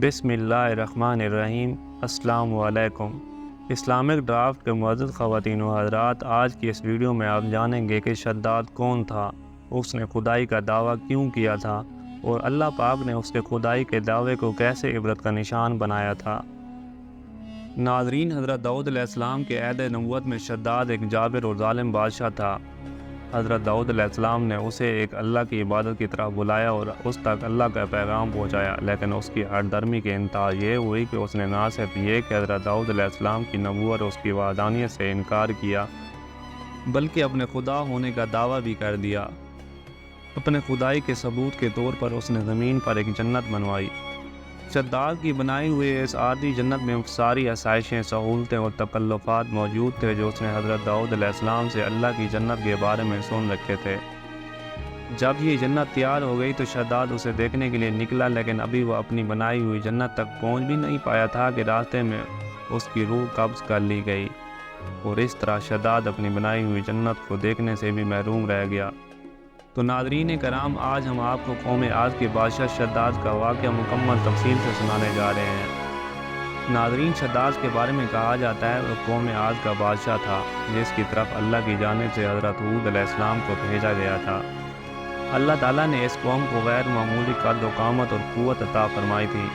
بسم اللہ الرحمن الرحیم۔ السلام علیکم۔ اسلامک ڈرافٹ کے معزز خواتین و حضرات، آج کی اس ویڈیو میں آپ جانیں گے کہ شداد کون تھا، اس نے خدائی کا دعویٰ کیوں کیا تھا اور اللہ پاک نے اس کے خدائی کے دعوے کو کیسے عبرت کا نشان بنایا تھا۔ ناظرین، حضرت داؤد علیہ السلام کے عہد نبوت میں شداد ایک جابر اور ظالم بادشاہ تھا۔ حضرت داؤد علیہ السلام نے اسے ایک اللہ کی عبادت کی طرف بلایا اور اس تک اللہ کا پیغام پہنچایا، لیکن اس کی ہٹ درمی کی انتہا یہ ہوئی کہ اس نے نہ صرف یہ کہ حضرت داؤد علیہ السلام کی نبوت اور اس کی وحدانیت سے انکار کیا، بلکہ اپنے خدا ہونے کا دعویٰ بھی کر دیا۔ اپنے خدائی کے ثبوت کے طور پر اس نے زمین پر ایک جنت بنوائی۔ شداد کی بنائی ہوئی اس آرضی جنت میں ساری آسائشیں، سہولتیں اور تکلفات موجود تھے جو اس نے حضرت داؤد علیہ السلام سے اللہ کی جنت کے بارے میں سن رکھے تھے۔ جب یہ جنت تیار ہو گئی تو شداد اسے دیکھنے کے لیے نکلا، لیکن ابھی وہ اپنی بنائی ہوئی جنت تک پہنچ بھی نہیں پایا تھا کہ راستے میں اس کی روح قبض کر لی گئی، اور اس طرح شداد اپنی بنائی ہوئی جنت کو دیکھنے سے بھی محروم رہ گیا۔ تو ناظرین کرام، آج ہم آپ کو قوم عاد کے بادشاہ شداد کا واقعہ مکمل تفصیل سے سنانے جا رہے ہیں۔ ناظرین، شداد کے بارے میں کہا جاتا ہے وہ قوم عاد کا بادشاہ تھا جس کی طرف اللہ کی جانب سے حضرت ہود علیہ السلام کو بھیجا گیا تھا۔ اللہ تعالیٰ نے اس قوم کو غیر معمولی قد و قامت اور قوت عطا فرمائی تھی۔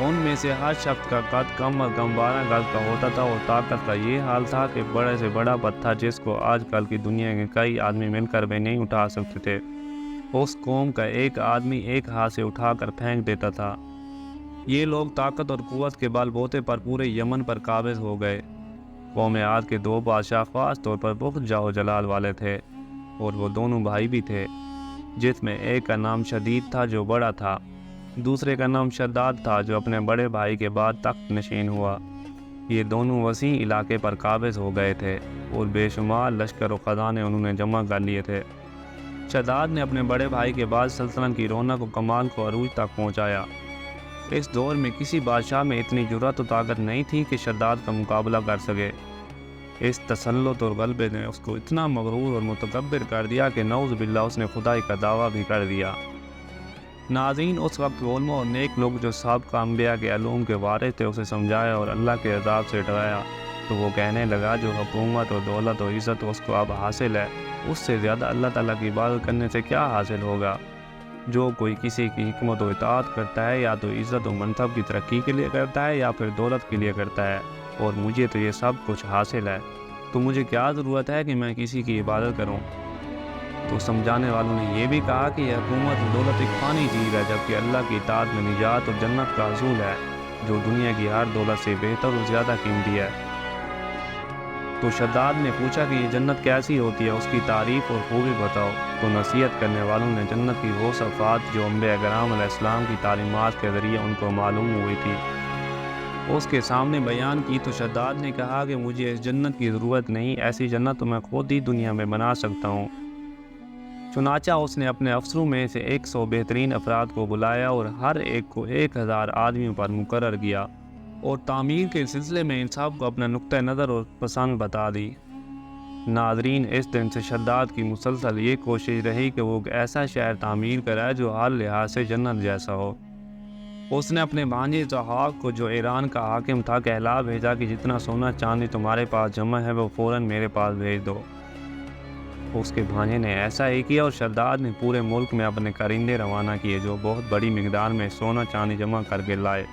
ان میں سے ہر شخص کا قد کم از کم 12 گز کا ہوتا تھا، اور طاقت کا یہ حال تھا کہ بڑے سے بڑا پتھر جس کو آج کل کی دنیا کے کئی آدمی مل کر بھی نہیں اٹھا سکتے تھے، اس قوم کا ایک آدمی ایک ہاتھ سے اٹھا کر پھینک دیتا تھا۔ یہ لوگ طاقت اور قوت کے بل بوتے پر پورے یمن پر قابض ہو گئے۔ قوم عاد کے دو بادشاہ خاص طور پر بہت جاہ و جلال والے تھے، اور وہ دونوں بھائی بھی تھے، جس میں ایک کا نام شدید تھا جو بڑا تھا، دوسرے کا نام شداد تھا جو اپنے بڑے بھائی کے بعد تخت نشین ہوا۔ یہ دونوں وسیع علاقے پر قابض ہو گئے تھے اور بے شمار لشکر و خزانے انہوں نے جمع کر لیے تھے۔ شداد نے اپنے بڑے بھائی کے بعد سلطنت کی رونق و کمال کو عروج تک پہنچایا۔ اس دور میں کسی بادشاہ میں اتنی جرأت و طاقت نہیں تھی کہ شداد کا مقابلہ کر سکے۔ اس تسلط اور غلبے نے اس کو اتنا مغرور اور متکبر کر دیا کہ نعوذ باللہ اس نے خدائی کا دعویٰ بھی کر دیا۔ ناظرین، اس وقت علماء اور نیک لوگ جو سابقہ انبیاء کے علوم کے وارث تھے اسے سمجھایا اور اللہ کے عذاب سے ڈرایا، تو وہ کہنے لگا جو حکومت اور دولت و عزت اس کو اب حاصل ہے، اس سے زیادہ اللہ تعالیٰ کی عبادت کرنے سے کیا حاصل ہوگا؟ جو کوئی کسی کی حکمت و اطاعت کرتا ہے یا تو عزت و منصب کی ترقی کے لیے کرتا ہے یا پھر دولت کے لیے کرتا ہے، اور مجھے تو یہ سب کچھ حاصل ہے، تو مجھے کیا ضرورت ہے کہ میں کسی کی عبادت کروں؟ تو سمجھانے والوں نے یہ بھی کہا کہ یہ حکومت و دولت ایک فانی چیز ہے، جبکہ اللہ کی اطاعت میں نجات اور جنت کا حصول ہے، جو دنیا کی ہر دولت سے بہتر اور زیادہ قیمتی ہے۔ تو شداد نے پوچھا کہ یہ جنت کیسی ہوتی ہے، اس کی تعریف اور خوبی بتاؤ۔ تو نصیحت کرنے والوں نے جنت کی وہ صفات جو انبیاء کرام علیہ السلام کی تعلیمات کے ذریعے ان کو معلوم ہوئی تھی اس کے سامنے بیان کی۔ تو شداد نے کہا کہ مجھے اس جنت کی ضرورت نہیں، ایسی جنت تو میں خود ہی دنیا میں بنا سکتا ہوں۔ چنانچہ اس نے اپنے افسروں میں سے 100 بہترین افراد کو بلایا اور ہر ایک کو 1000 آدمیوں پر مقرر کیا، اور تعمیر کے سلسلے میں ان سب کو اپنا نقطہ نظر اور پسند بتا دی۔ ناظرین، اس دن سے شداد کی مسلسل یہ کوشش رہی کہ وہ ایک ایسا شہر تعمیر کرائے جو ہر لحاظ سے جنت جیسا ہو۔ اس نے اپنے بھانجے ضحاک کو جو ایران کا حاکم تھا کہلا بھیجا کہ جتنا سونا چاندی تمہارے پاس جمع ہے وہ فوراً میرے پاس بھیج دو۔ اس کے بھانجے نے ایسا ہی کیا، اور شداد نے پورے ملک میں اپنے کرندے روانہ کیے جو بہت بڑی مقدار میں سونا چاندی جمع کر کے لائے۔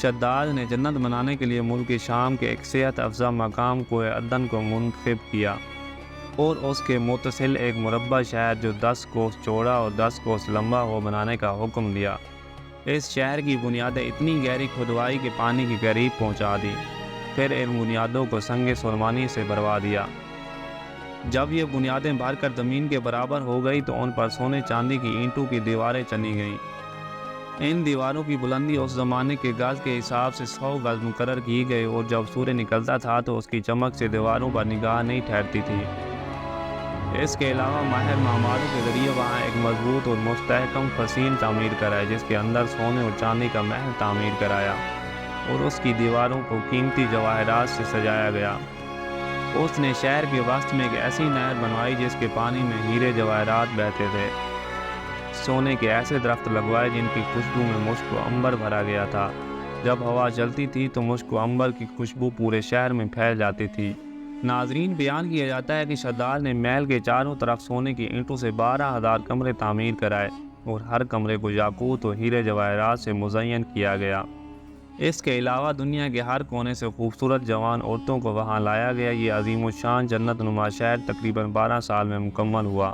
شداد نے جنت بنانے کے لیے ملک شام کے ایک صحت افزا مقام کوہ عدن کو منتخب کیا، اور اس کے متصل ایک مربع شہر جو 10 کوس چوڑا اور 10 کوس لمبا ہو بنانے کا حکم دیا۔ اس شہر کی بنیادیں اتنی گہری کھدوائی کہ پانی کے قریب پہنچا دی، پھر ان بنیادوں کو سنگ سلیمانی سے بھروا دیا۔ جب یہ بنیادیں بھر کر زمین کے برابر ہو گئی تو ان پر سونے چاندی کی اینٹوں کی دیواریں چنی گئیں۔ ان دیواروں کی بلندی اس زمانے کے گز کے حساب سے 100 گز مقرر کی گئی، اور جب سورج نکلتا تھا تو اس کی چمک سے دیواروں پر نگاہ نہیں ٹھہرتی تھی۔ اس کے علاوہ ماہر معماروں کے ذریعے وہاں ایک مضبوط اور مستحکم حصین تعمیر کرائے، جس کے اندر سونے اور چاندی کا محل تعمیر کرایا، اور اس کی دیواروں کو قیمتی جواہرات سے سجایا گیا۔ اس نے شہر کے وسط میں ایک ایسی نہر بنوائی جس کے پانی میں ہیرے جواہرات بہتے تھے۔ سونے کے ایسے درخت لگوائے جن کی خوشبو میں مشک و عنبر بھرا گیا تھا۔ جب ہوا چلتی تھی تو مشک و عنبر کی خوشبو پورے شہر میں پھیل جاتی تھی۔ ناظرین، بیان کیا جاتا ہے کہ شداد نے محل کے چاروں طرف سونے کی اینٹوں سے 12,000 کمرے تعمیر کرائے اور ہر کمرے کو یاقوت اور ہیرے جواہرات سے مزین کیا گیا۔ اس کے علاوہ دنیا کے ہر کونے سے خوبصورت جوان عورتوں کو وہاں لایا گیا۔ یہ عظیم الشان جنت نما شہر تقریباً 12 سال میں مکمل ہوا۔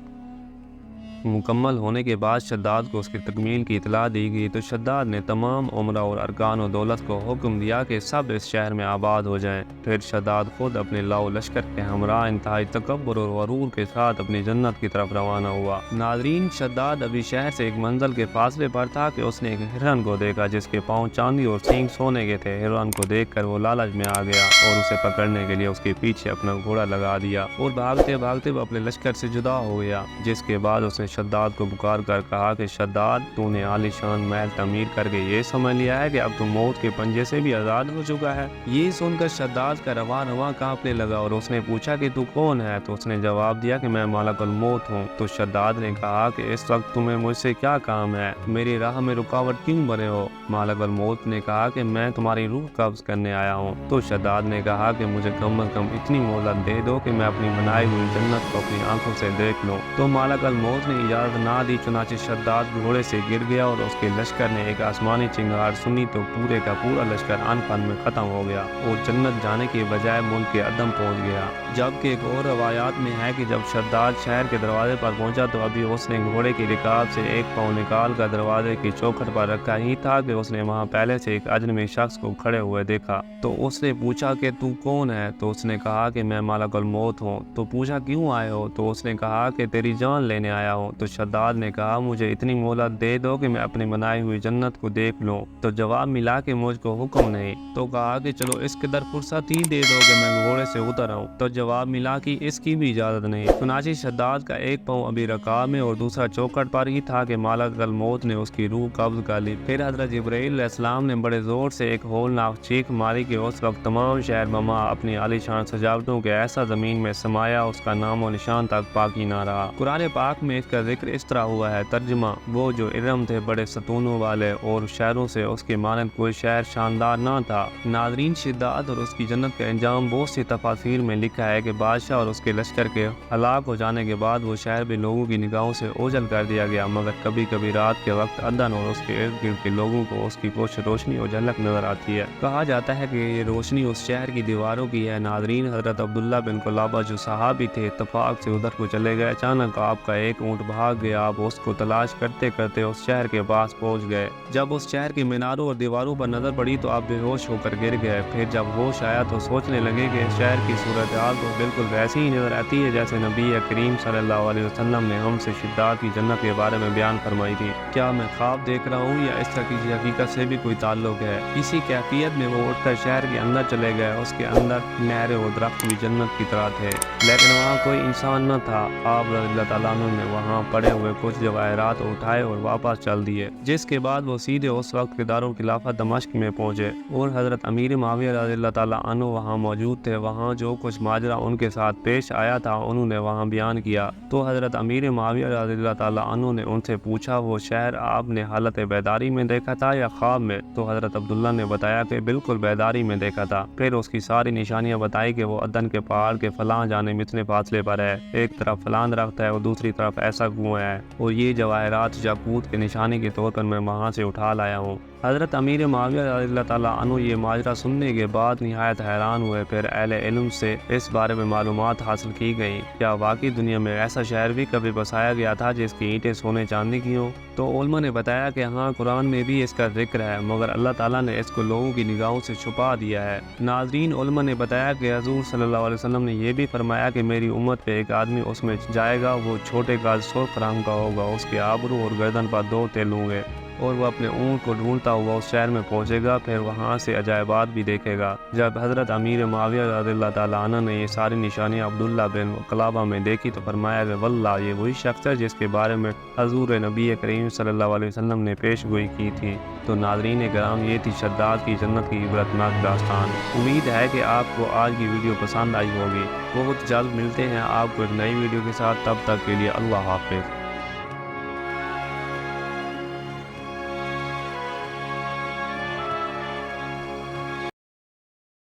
مکمل ہونے کے بعد شداد کو اس کی تکمیل کی اطلاع دی گئی تو شداد نے تمام عمرہ اور ارکان و دولت کو حکم دیا کہ سب اس شہر میں آباد ہو جائیں۔ پھر شداد خود اپنے لاؤ لشکر کے ہمراہ انتہائی تکبر اور غرور کے ساتھ اپنی جنت کی طرف روانہ ہوا۔ ناظرین، شداد ابھی شہر سے ایک منزل کے فاصلے پر تھا کہ اس نے ایک ہرن کو دیکھا جس کے پاؤں چاندی اور سینگ سونے کے تھے۔ ہرن کو دیکھ کر وہ لالچ میں آ گیا اور اسے پکڑنے کے لیے اس کے پیچھے اپنا گھوڑا لگا دیا اور بھاگتے بھاگتے وہ اپنے لشکر سے جدا ہو گیا، جس کے بعد اس نے شداد کو پکار کر کہا کہ شداد، تو نے عالی شان محل تعمیر کر کے یہ سمجھ لیا ہے کہ اب تو موت کے پنجے سے بھی آزاد ہو چکا ہے؟ یہ سن کر شداد کا رواں کانپنے لگا اور اس نے پوچھا کہ تو کون ہے؟ تو اس نے جواب دیا کہ میں ملک الموت ہوں۔ تو شداد نے کہا کہ اس وقت تمہیں مجھ سے کیا کام ہے؟ میری راہ میں رکاوٹ کیوں بنے ہو؟ ملک الموت نے کہا کہ میں تمہاری روح قبض کرنے آیا ہوں۔ تو شداد نے کہا کہ مجھے کم از کم اتنی مہلت دے دو کہ میں اپنی بنائی ہوئی جنت کو اپنی آنکھوں سے دیکھ لوں۔ تو ملک الموت نے اجازت نہ دی، چنانچہ شداد گھوڑے سے گر گیا اور اس کے لشکر نے ایک آسمانی چنگار سنی تو پورے کا پورا لشکر ان پن میں ختم ہو گیا اور جنت جانے کے بجائے ملک کے عدم پہنچ گیا۔ جبکہ ایک اور روایات میں ہے کہ جب شداد شہر کے دروازے پر پہنچا تو ابھی اس نے گھوڑے کی رکاب سے ایک پاؤں نکال کر دروازے کی چوکھٹ پر رکھا ہی تھا کہ اس نے وہاں پہلے سے ایک اجنبی شخص کو کھڑے ہوئے دیکھا۔ تو اس نے پوچھا کہ تو کون ہے؟ تو اس نے کہا کہ میں ملک الموت ہوں۔ تو پوچھا کیوں آئے ہو؟ تو اس نے کہا کہ تیری جان لینے آیا ہوں۔ تو شداد نے کہا مجھے اتنی مہلت دے دو کہ میں اپنی بنائی ہوئی جنت کو دیکھ لوں۔ تو جواب ملا کہ مجھ کو حکم نہیں۔ تو کہا کہ چلو اس قدر فرصت ہی دے دو کہ میں گھوڑے سے اتر آؤں۔ تو جواب ملا کہ اس کی بھی اجازت نہیں۔ چنانچہ شداد کا ایک پاؤں ابھی رکاب میں اور دوسرا چوکھٹ پر ہی تھا کہ ملک الموت نے اس کی روح قبض کر لی۔ پھر حضرت جبرائیل علیہ السلام نے بڑے زور سے ایک ہولناک چیخ ماری کہ اس وقت تمام شہر بما اپنی عالی شان سجاوٹوں کے ایسا زمین میں سمایا اس کا نام و نشان تک باقی نہ رہا۔ قرآن پاک میں اس کا ذکر اس طرح ہوا ہے، ترجمہ: وہ جو ارم تھے بڑے ستونوں والے اور شہروں سے اس کے مانند کوئی شہر شاندار نہ تھا۔ ناظرین، شداد اور اس کی جنت کا انجام بہت سی تفاسیر میں لکھا ہے کہ بادشاہ اور اس کے لشکر کے ہلاک ہو جانے کے بعد وہ شہر بھی لوگوں کی نگاہوں سے اوجھل کر دیا گیا، مگر کبھی کبھی رات کے وقت عدن اور اس کے ارد گرد کے لوگوں کو اس کی کچھ روشنی اور جھلک نظر آتی ہے۔ کہا جاتا ہے کہ یہ روشنی اس شہر کی دیواروں کی ہے۔ ناظرین، حضرت عبداللہ بن قلابہ جو صحابی تھے اتفاق سے ادھر کو چلے گئے۔ اچانک آپ کا ایک اونٹ بھاگ گیا۔ آپ اس کو تلاش کرتے کرتے اس شہر کے پاس پہنچ گئے۔ جب اس شہر کی میناروں اور دیواروں پر نظر پڑی تو آپ بے ہوش ہو کر گر گئے۔ پھر جب ہوش آیا تو سوچنے لگے کہ اس شہر کی صورتحال تو بالکل ویسی ہی نظر آتی ہے جیسے نبی کریم صلی اللہ علیہ وسلم نے ہم سے شداد کی جنت کے بارے میں بیان فرمائی تھی۔ کیا میں خواب دیکھ رہا ہوں یا اس کا کسی حقیقت سے بھی کوئی تعلق ہے؟ اسی کیفیت میں وہ اٹھ کر شہر کے اندر چلے گئے۔ اس کے اندر نہریں اور درخت بھی جنت کی طرح تھے، لیکن وہاں کوئی انسان نہ تھا۔ آپ رضی اللہ تعالیٰ عنہ نے وہاں پڑے ہوئے کچھ جواہرات اٹھائے اور واپس چل دیے، جس کے بعد وہ سیدھے اس وقت کے دارالخلافہ دمشق میں پہنچے اور حضرت امیر معاویہ رضی اللہ تعالیٰ عنہ وہاں موجود تھے۔ وہاں جو کچھ ماجرا ان کے ساتھ پیش آیا تھا انہوں نے وہاں بیان کیا۔ تو حضرت امیر معاویہ رضی اللہ تعالیٰ عنہ نے ان سے پوچھا وہ شہر آپ نے حالت بیداری میں دیکھا تھا یا خواب میں؟ تو حضرت عبداللہ نے بتایا کہ بالکل بیداری میں دیکھا تھا۔ پھر اس کی ساری نشانیاں بتائی کہ وہ عدن کے پہاڑ کے فلاں جانب اتنے فاصلے پر ہے، ایک طرف فلاں درخت ہے اور دوسری طرف ایسا کنواں ہے، اور یہ جواہرات یاقوت کے نشانی کے طور پر میں وہاں سے اٹھا لایا ہوں۔ حضرت امیر معاویہ رضی اللہ تعالیٰ عنہ یہ ماجرا سننے کے بعد نہایت حیران ہوئے۔ پھر اہل علم سے اس بارے میں معلومات حاصل کی گئی، کیا واقعی دنیا میں ایسا شہر بھی کبھی بسایا گیا تھا جس کی اینٹیں سونے چاندی کی ہوں؟ تو علماء نے بتایا کہ ہاں، قرآن میں بھی اس کا ذکر ہے، مگر اللہ تعالیٰ نے اس کو لوگوں کی نگاہوں سے چھپا دیا ہے۔ ناظرین، علماء نے بتایا کہ حضور صلی اللہ علیہ وسلم نے یہ بھی فرمایا کہ میری امت پہ ایک آدمی اس میں جائے گا، وہ چھوٹے قد سرخ رنگ کا ہوگا، اس کے آبرو اور گردن پر 2 تل ہوں گے، اور وہ اپنے اونٹ کو ڈھونڈتا ہوا اس شہر میں پہنچے گا، پھر وہاں سے عجائبات بھی دیکھے گا۔ جب حضرت امیر معاویہ رضی اللہ تعالیٰ عنہ نے یہ ساری نشانیاں عبداللہ بن قلابہ میں دیکھی تو فرمایا کہ واللہ یہ وہی شخص ہے جس کے بارے میں حضور نبی کریم صلی اللہ علیہ وسلم نے پیش گوئی کی تھی۔ تو ناظرین کرام، یہ تھی شداد کی جنت کی عبرتناک داستان۔ امید ہے کہ آپ کو آج کی ویڈیو پسند آئی ہوگی۔ بہت جلد ملتے ہیں آپ کو ایک نئی ویڈیو کے ساتھ، تب تک کے لیے اللہ حافظ۔